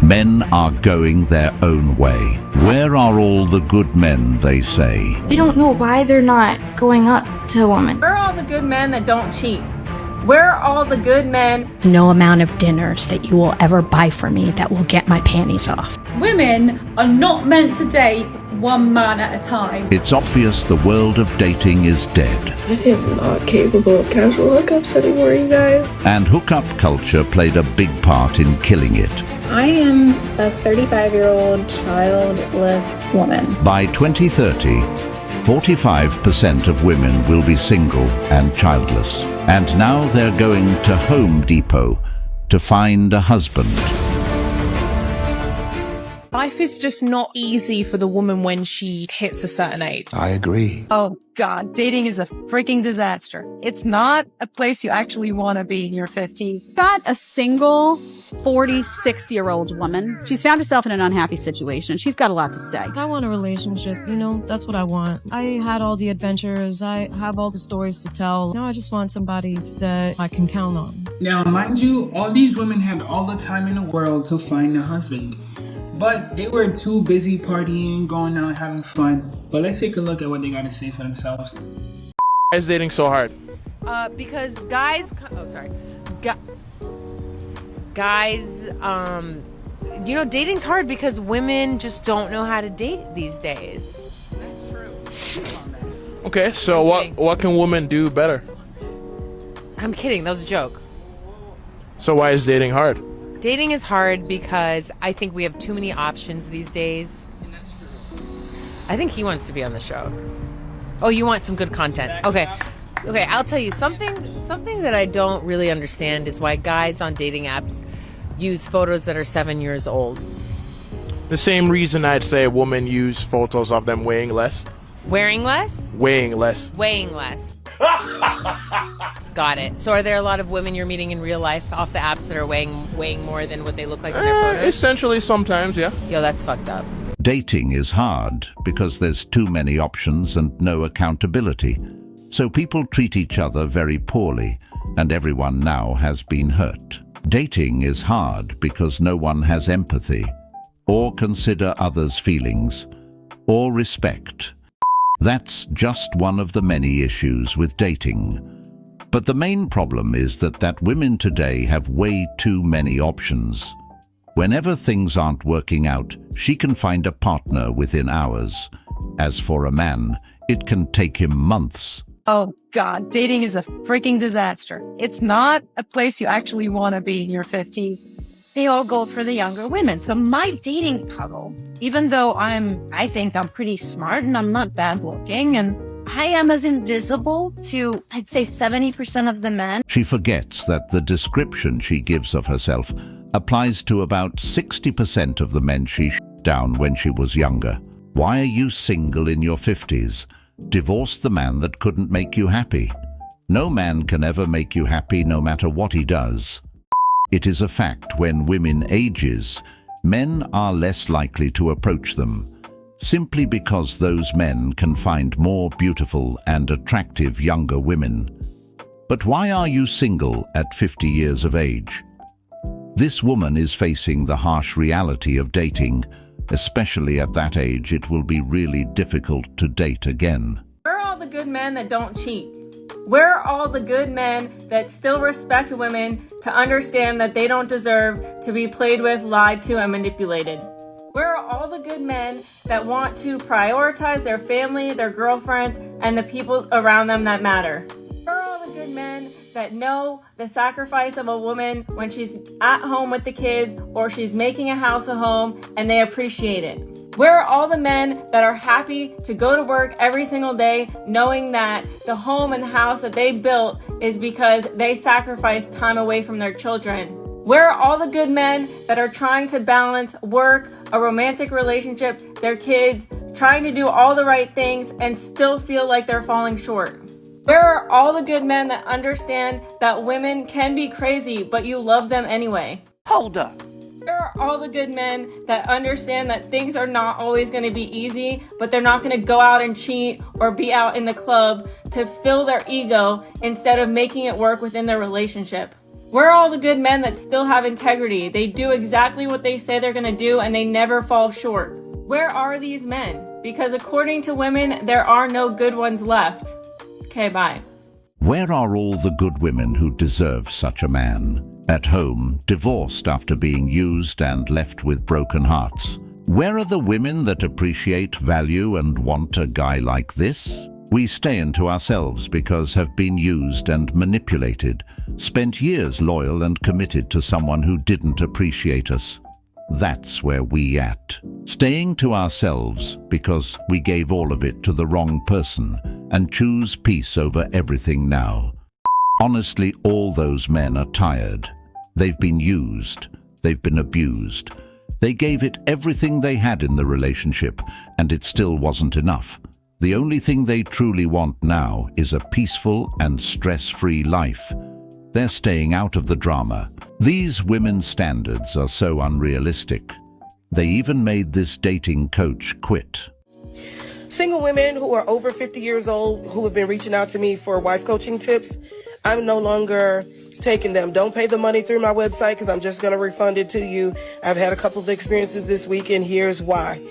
Men are going their own way. Where are all the good men, they say? I don't know why they're not going up to a woman. Where are all the good men that don't cheat? Where are all the good men? No amount of dinners that you will ever buy for me that will get my panties off. Women are not meant to date one man at a time. It's obvious the world of dating is dead. I am not capable of casual hookups anymore, you guys. And hookup culture played a big part in killing it. I am a 35-year-old childless woman. By 2030, 45% of women will be single and childless. And now they're going to Home Depot to find a husband. Life is just not easy for the woman when she hits a certain age. I agree. Oh God, dating is a freaking disaster. It's not a place you actually want to be in your 50s. Got a single 46-year-old woman. She's found herself in an unhappy situation. She's got a lot to say. I want a relationship, that's what I want. I had all the adventures. I have all the stories to tell. Now I just want somebody that I can count on. Now, mind you, all these women had all the time in the world to find a husband. But they were too busy partying, going out, having fun. But let's take a look at what they got to say for themselves. Why is dating so hard? Because guys, guys, dating's hard because women just don't know how to date these days. That's true. Okay, so what can women do better? I'm kidding, that was a joke. So why is dating hard? Dating is hard because I think we have too many options these days. I think he wants to be on the show. Oh, you want some good content. Okay, I'll tell you something that I don't really understand is why guys on dating apps use photos that are 7 years old. The same reason I'd say a woman use photos of them weighing less. Wearing less? Weighing less. Weighing less. Got it. So are there a lot of women you're meeting in real life off the apps that are weighing more than what they look like in their photos? Essentially, sometimes, yeah. Yo, that's fucked up. Dating is hard because there's too many options and no accountability. So people treat each other very poorly, and everyone now has been hurt. Dating is hard because no one has empathy, or consider others' feelings, or respect. That's just one of the many issues with dating. But the main problem is that women today have way too many options. Whenever things aren't working out, she can find a partner within hours. As for a man, it can take him months. Oh God, dating is a freaking disaster. It's not a place you actually want to be in your 50s. They all go for the younger women. So my dating puddle, even though I think I'm pretty smart and I'm not bad looking and I am as invisible to, I'd say 70% of the men. She forgets that the description she gives of herself applies to about 60% of the men she shut down when she was younger. Why are you single in your 50s? Divorce the man that couldn't make you happy. No man can ever make you happy no matter what he does. It is a fact when women ages, men are less likely to approach them, simply because those men can find more beautiful and attractive younger women. But why are you single at 50 years of age? This woman is facing the harsh reality of dating. Especially at that age, it will be really difficult to date again. Where are all the good men that don't cheat? Where are all the good men that still respect women to understand that they don't deserve to be played with, lied to, and manipulated? Where are all the good men that want to prioritize their family, their girlfriends, and the people around them that matter? Where are all the good men that know the sacrifice of a woman when she's at home with the kids or she's making a house a home and they appreciate it? Where are all the men that are happy to go to work every single day knowing that the home and the house that they built is because they sacrificed time away from their children? Where are all the good men that are trying to balance work, a romantic relationship, their kids, trying to do all the right things and still feel like they're falling short? Where are all the good men that understand that women can be crazy, but you love them anyway? Hold up. Where are all the good men that understand that things are not always going to be easy, but they're not going to go out and cheat or be out in the club to fill their ego instead of making it work within their relationship? Where are all the good men that still have integrity? They do exactly what they say they're gonna do and they never fall short. Where are these men? Because according to women, there are no good ones left. Okay, bye. Where are all the good women who deserve such a man? At home, divorced after being used and left with broken hearts. Where are the women that appreciate, value, and want a guy like this? We stay into ourselves because have been used and manipulated, spent years loyal and committed to someone who didn't appreciate us. That's where we at. Staying to ourselves because we gave all of it to the wrong person and choose peace over everything now. Honestly, all those men are tired. They've been used. They've been abused. They gave it everything they had in the relationship, and it still wasn't enough. The only thing they truly want now is a peaceful and stress-free life. They're staying out of the drama. These women's standards are so unrealistic. They even made this dating coach quit. Single women who are over 50 years old who have been reaching out to me for wife coaching tips, I'm no longer taking them. Don't pay the money through my website because I'm just going to refund it to you. I've had a couple of experiences this week, and here's why.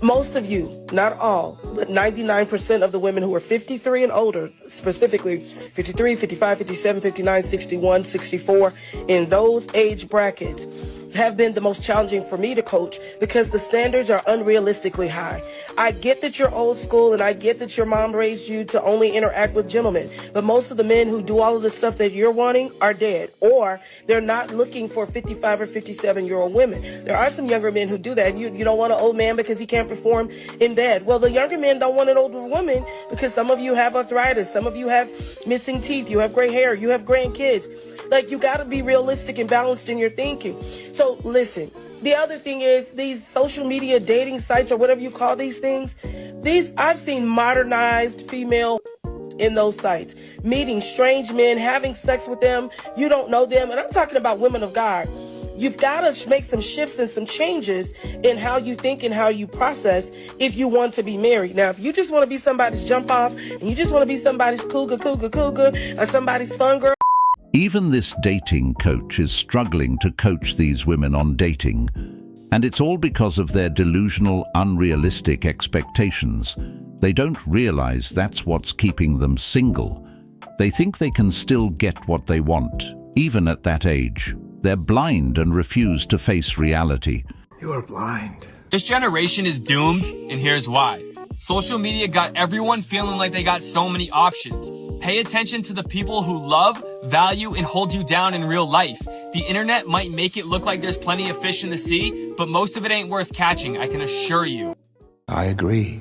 Most of you, not all, but 99% of the women who are 53 and older, specifically 53, 55, 57, 59, 61, 64, in those age brackets, have been the most challenging for me to coach because the standards are unrealistically high. I get that you're old school and I get that your mom raised you to only interact with gentlemen, but most of the men who do all of the stuff that you're wanting are dead, or they're not looking for 55 or 57-year-old women. There are some younger men who do that. You don't want an old man because he can't perform in bed. Well, the younger men don't want an older woman because some of you have arthritis, some of you have missing teeth, you have gray hair, you have grandkids. Like, you got to be realistic and balanced in your thinking. So listen, the other thing is these social media dating sites or whatever you call these things, I've seen modernized female in those sites, meeting strange men, having sex with them. You don't know them. And I'm talking about women of God. You've got to make some shifts and some changes in how you think and how you process if you want to be married. Now, if you just want to be somebody's jump off and you just want to be somebody's cougar, or somebody's fun girl. Even this dating coach is struggling to coach these women on dating, and it's all because of their delusional, unrealistic expectations. They don't realize that's what's keeping them single. They think they can still get what they want, even at that age. They're blind and refuse to face reality. You are blind. This generation is doomed, and here's why. Social media got everyone feeling like they got so many options. Pay attention to the people who love, value, and hold you down in real life. The internet might make it look like there's plenty of fish in the sea, but most of it ain't worth catching, I can assure you. I agree.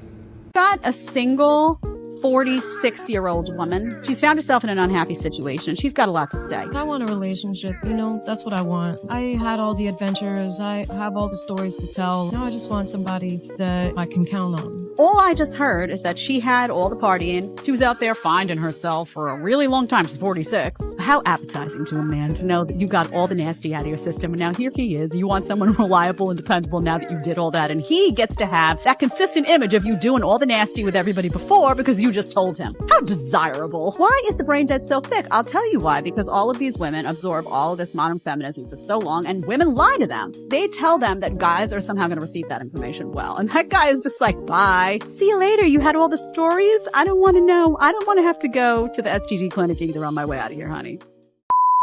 Got a single 46-year-old woman. She's found herself in an unhappy situation. She's got a lot to say. I want a relationship, that's what I want. I had all the adventures. I have all the stories to tell. Now I just want somebody that I can count on. All I just heard is that she had all the partying. She was out there finding herself for a really long time. She's 46. How appetizing to a man to know that you got all the nasty out of your system. And now here he is. You want someone reliable and dependable now that you did all that. And he gets to have that consistent image of you doing all the nasty with everybody before because you just told him. How desirable. Why is the brain dead so thick? I'll tell you why. Because all of these women absorb all of this modern feminism for so long, and women lie to them. They tell them that guys are somehow going to receive that information well. And that guy is just like, bye. See you later. You had all the stories. I don't want to know. I don't want to have to go to the STD clinic either on my way out of here, honey.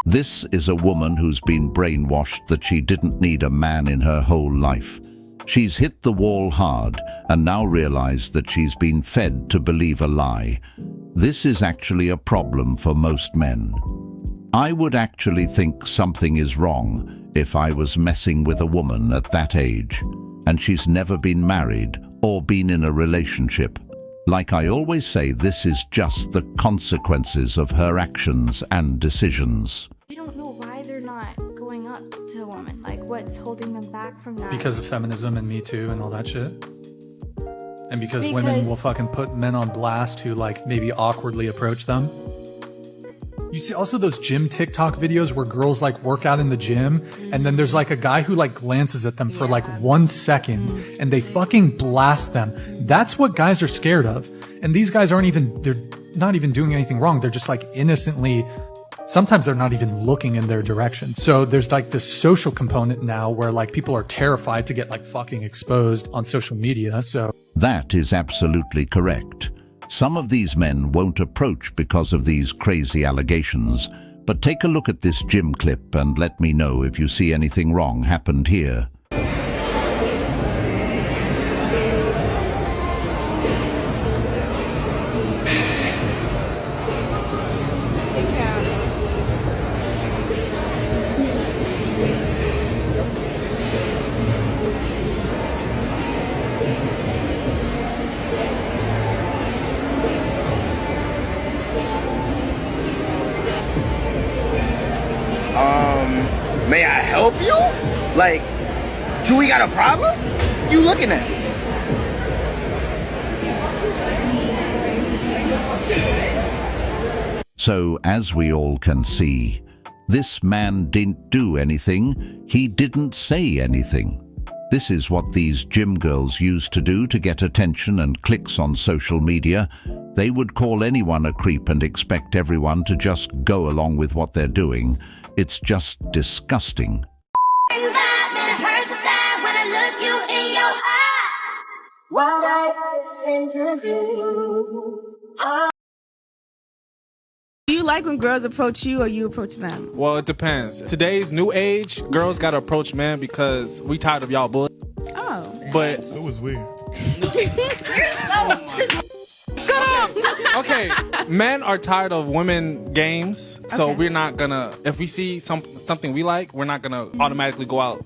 This is a woman who's been brainwashed that she didn't need a man in her whole life. She's hit the wall hard and now realized that she's been fed to believe a lie. This is actually a problem for most men. I would actually think something is wrong if I was messing with a woman at that age and she's never been married or been in a relationship. Like I always say, this is just the consequences of her actions and decisions. I don't know why they're not going up to a woman. Like, what's holding them back from that? Because of feminism and Me Too and all that shit. And because women will fucking put men on blast who like maybe awkwardly approach them. You see also those gym TikTok videos where girls like work out in the gym and then there's like a guy who like glances at them for like 1 second and they fucking blast them. That's what guys are scared of. And these guys they're not even doing anything wrong. They're just like innocently sometimes they're not even looking in their direction. So there's like this social component now where like people are terrified to get like fucking exposed on social media. So that is absolutely correct. Some of these men won't approach because of these crazy allegations, but take a look at this gym clip and let me know if you see anything wrong happened here. May I help you? Like, do we got a problem? You looking at? So, as we all can see, this man didn't do anything, he didn't say anything. This is what these gym girls used to do to get attention and clicks on social media. They would call anyone a creep and expect everyone to just go along with what they're doing. It's just disgusting. Do you like when girls approach you or you approach them? Well, it depends. Today's new age, girls gotta approach men because we tired of y'all bull. Oh. But it was weird. Shut up! Okay, men are tired of women games, so we're not gonna, if we see something we like, we're not gonna automatically go out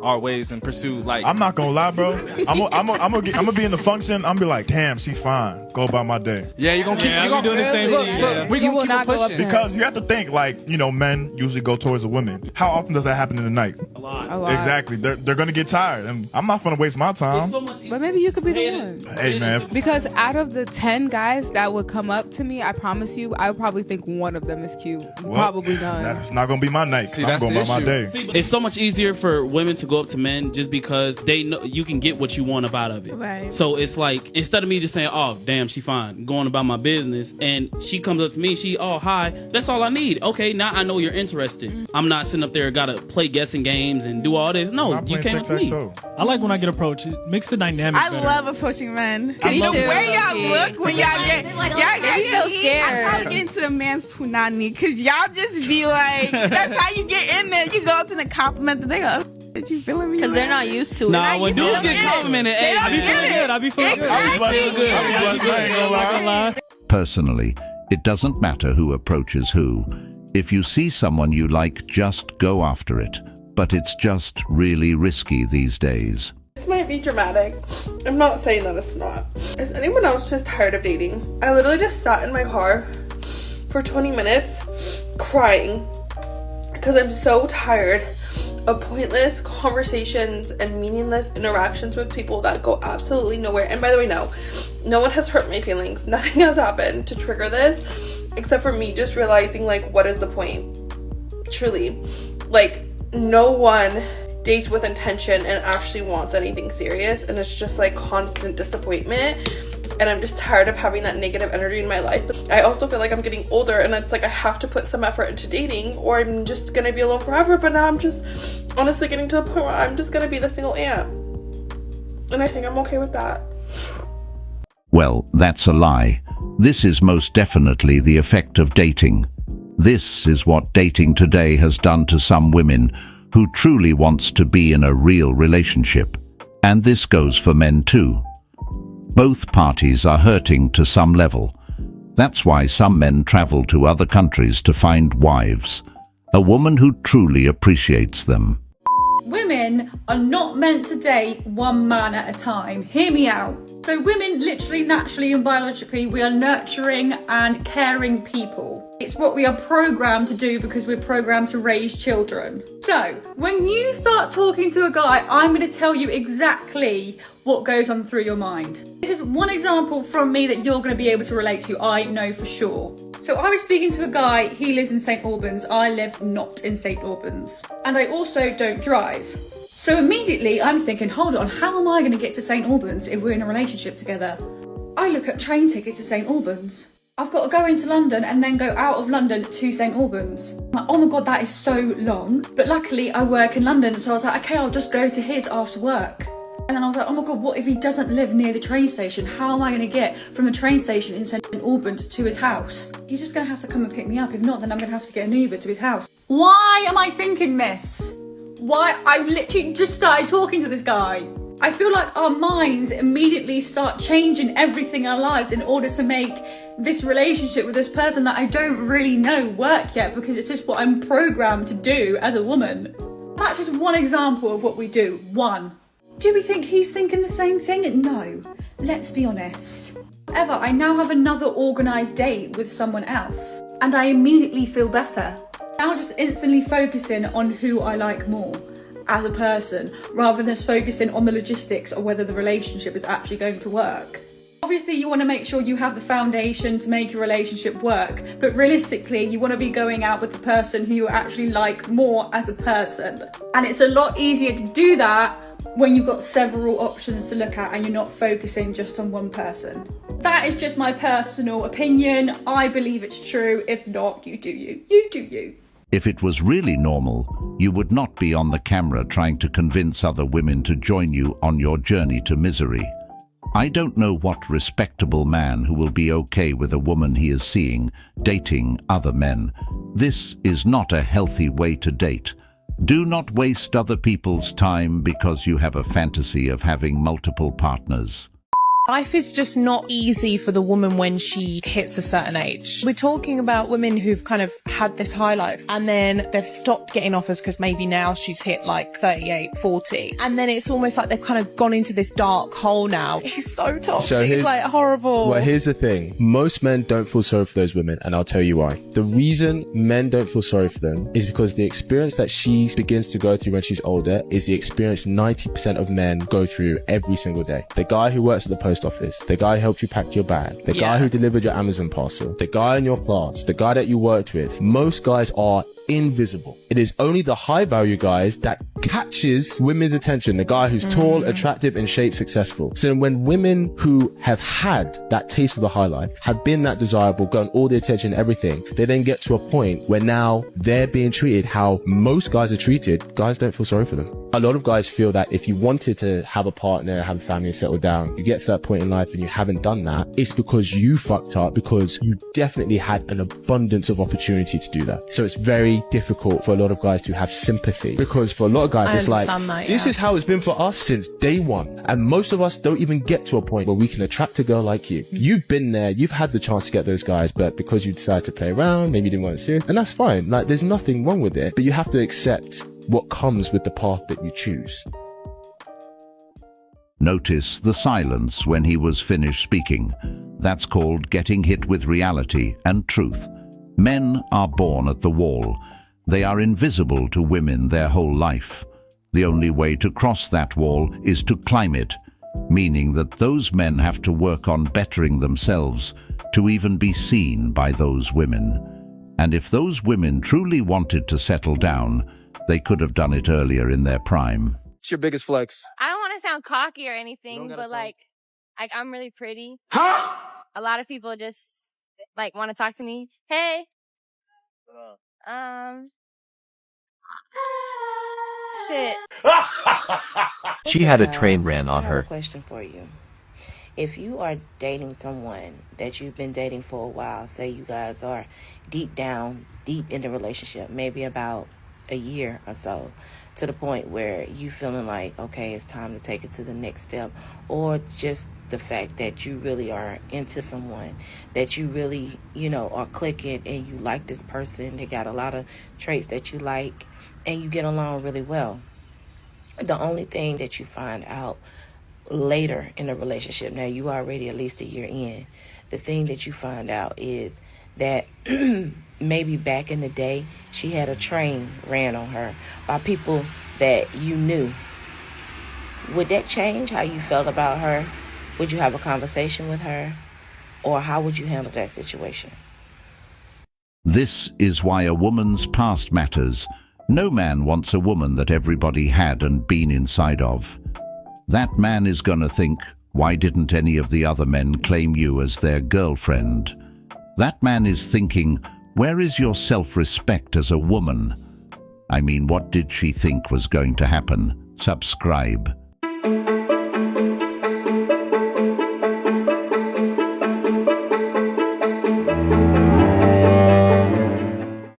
our ways and pursue like. I'm not gonna lie, bro. I'm gonna be in the function. I'm gonna be like, damn, she fine. Go about my day. Yeah, you're gonna keep doing the same thing. Look, we You gonna will keep not go up pushing to her. because you have to think like, you know, men usually go towards a woman. How often does that happen in the night? A lot. Exactly. They're gonna get tired, and I'm not gonna waste my time. But maybe you could be the one. Hey, man. Because out of the 10 guys that would come up to me, I promise you, I would probably think one of them is cute. Well, Probably none. That's not gonna be my night. See, I'm that's going the about my day. It's so much easier for women to go up to men just because they know you can get what you want up out of it. Right. So it's like, instead of me just saying, oh, damn, she fine, going about my business, and she comes up to me, oh, hi, that's all I need. Okay, now I know you're interested. I'm not sitting up there, gotta play guessing games and do all this. No, you came up to me. I like when I get approached. It makes the dynamic I better. love approaching men. Me The too. way y'all look when y'all get, They be so scared. I probably get into the man's punani because y'all just be like, that's how you get in there. You go up to the compliment and they go, "Did you feeling me?" Because they're not used to it. Nah, when dudes get complimented, hey, I be feeling good. I be feeling good. I be feeling good. I be blessed, I ain't gonna lie. Personally, it doesn't matter who approaches who. If you see someone you like, just go after it. But it's just really risky these days. This might be dramatic. I'm not saying that it's not. Is anyone else just tired of dating? I literally just sat in my car for 20 minutes crying because I'm so tired of pointless conversations and meaningless interactions with people that go absolutely nowhere. And by the way, no one has hurt my feelings. Nothing has happened to trigger this except for me just realizing, like, what is the point? Truly. Like, no one dates with intention and actually wants anything serious, and it's just like constant disappointment. And I'm just tired of having that negative energy in my life. But I also feel like I'm getting older, and it's like I have to put some effort into dating or I'm just gonna be alone forever. But now I'm just honestly getting to a point where I'm just gonna be the single aunt, and I think I'm okay with that. Well, that's a lie. This is most definitely the effect of dating. This is what dating today has done to some women who truly wants to be in a real relationship. And this goes for men too. Both parties are hurting to some level. That's why some men travel to other countries to find wives, a woman who truly appreciates them. Women are not meant to date one man at a time. Hear me out. So women, literally, naturally and biologically, we are nurturing and caring people. It's what we are programmed to do because we're programmed to raise children. So when you start talking to a guy, I'm going to tell you exactly what goes on through your mind. This is one example from me that you're going to be able to relate to, I know for sure. So I was speaking to a guy, he lives in St Albans, I live not in St Albans. And I also don't drive. So immediately I'm thinking, hold on, how am I going to get to St Albans if we're in a relationship together? I look at train tickets to St Albans. I've got to go into London and then go out of London to St Albans. I'm like, oh my God, that is so long. But luckily I work in London, so I was like, okay, I'll just go to his after work. And then I was like, oh my God, what if he doesn't live near the train station? How am I gonna get from the train station in St Albans to his house? He's just gonna have to come and pick me up. If not, then I'm gonna have to get an Uber to his house. Why am I thinking this? Why? I've literally just started talking to this guy. I feel like our minds immediately start changing everything in our lives in order to make this relationship with this person that I don't really know work yet, because it's just what I'm programmed to do as a woman. That's just one example of what we do. One. Do we think he's thinking the same thing? No. Let's be honest. However, I now have another organised date with someone else, and I immediately feel better. Now just instantly focusing on who I like more as a person, rather than just focusing on the logistics or whether the relationship is actually going to work. Obviously you want to make sure you have the foundation to make your relationship work, but realistically you want to be going out with the person who you actually like more as a person. And it's a lot easier to do that when you've got several options to look at and you're not focusing just on one person. That is just my personal opinion. I believe it's true. If not, you do you. You do you. If it was really normal, you would not be on the camera trying to convince other women to join you on your journey to misery. I don't know what respectable man who will be okay with a woman he is seeing dating other men. This is not a healthy way to date. Do not waste other people's time because you have a fantasy of having multiple partners. Life is just not easy for the woman when she hits a certain age. We're talking about women who've kind of had this high life and then they've stopped getting offers because maybe now she's hit like 38, 40. And then it's almost like they've kind of gone into this dark hole now. It's so toxic. It's like horrible. Well, here's the thing. Most men don't feel sorry for those women, and I'll tell you why. The reason men don't feel sorry for them is because the experience that she begins to go through when she's older is the experience 90% of men go through every single day. The guy who works at the post office, the guy who helped you pack your bag, the guy who delivered your Amazon parcel, the guy in your class, the guy that you worked with. Most guys are invisible. It is only the high value guys that catches women's attention. The guy who's tall, attractive, and shaped, successful. So when women who have had that taste of the high life, have been that desirable, gotten all the attention, everything, they then get to a point where now they're being treated how most guys are treated. Guys don't feel sorry for them. A lot of guys feel that if you wanted to have a partner, have a family, and settle down, you get to that point in life and you haven't done that, it's because you fucked up, because you definitely had an abundance of opportunity to do that. So it's very difficult for a lot of guys to have sympathy, because for a lot of guys it's like, this is how it's been for us since day one, and most of us don't even get to a point where we can attract a girl like you. You've been there, you've had the chance to get those guys, but because you decided to play around, maybe you didn't want to see it, and that's fine. Like, there's nothing wrong with it, but you have to accept what comes with the path that you choose. Notice the silence when he was finished speaking. That's called getting hit with reality and truth. Men are born at the wall. They are invisible to women their whole life. The only way to cross that wall is to climb it, meaning that those men have to work on bettering themselves to even be seen by those women. And if those women truly wanted to settle down, they could have done it earlier in their prime. What's your biggest flex? I don't want to sound cocky or anything, but like I'm really pretty. Huh? A lot of people just like want to talk to me. Hey. Shit. She had a train ran on I have a her. question for you. If you are dating someone that you've been dating for a while, say you guys are deep in the relationship, maybe about a year or so, to the point where you feeling like, okay, it's time to take it to the next step, or just the fact that you really are into someone, that you really, are clicking and you like this person, they got a lot of traits that you like, and you get along really well. The only thing that you find out later in the relationship, now you already at least a year in, the thing that you find out is that maybe back in the day she had a train ran on her by people that you knew. Would that change how you felt about her? Would you have a conversation with her? Or how would you handle that situation? This is why a woman's past matters. No man wants a woman that everybody had and been inside of. That man is gonna think, why didn't any of the other men claim you as their girlfriend? That man is thinking, where is your self-respect as a woman? I mean, what did she think was going to happen? Subscribe.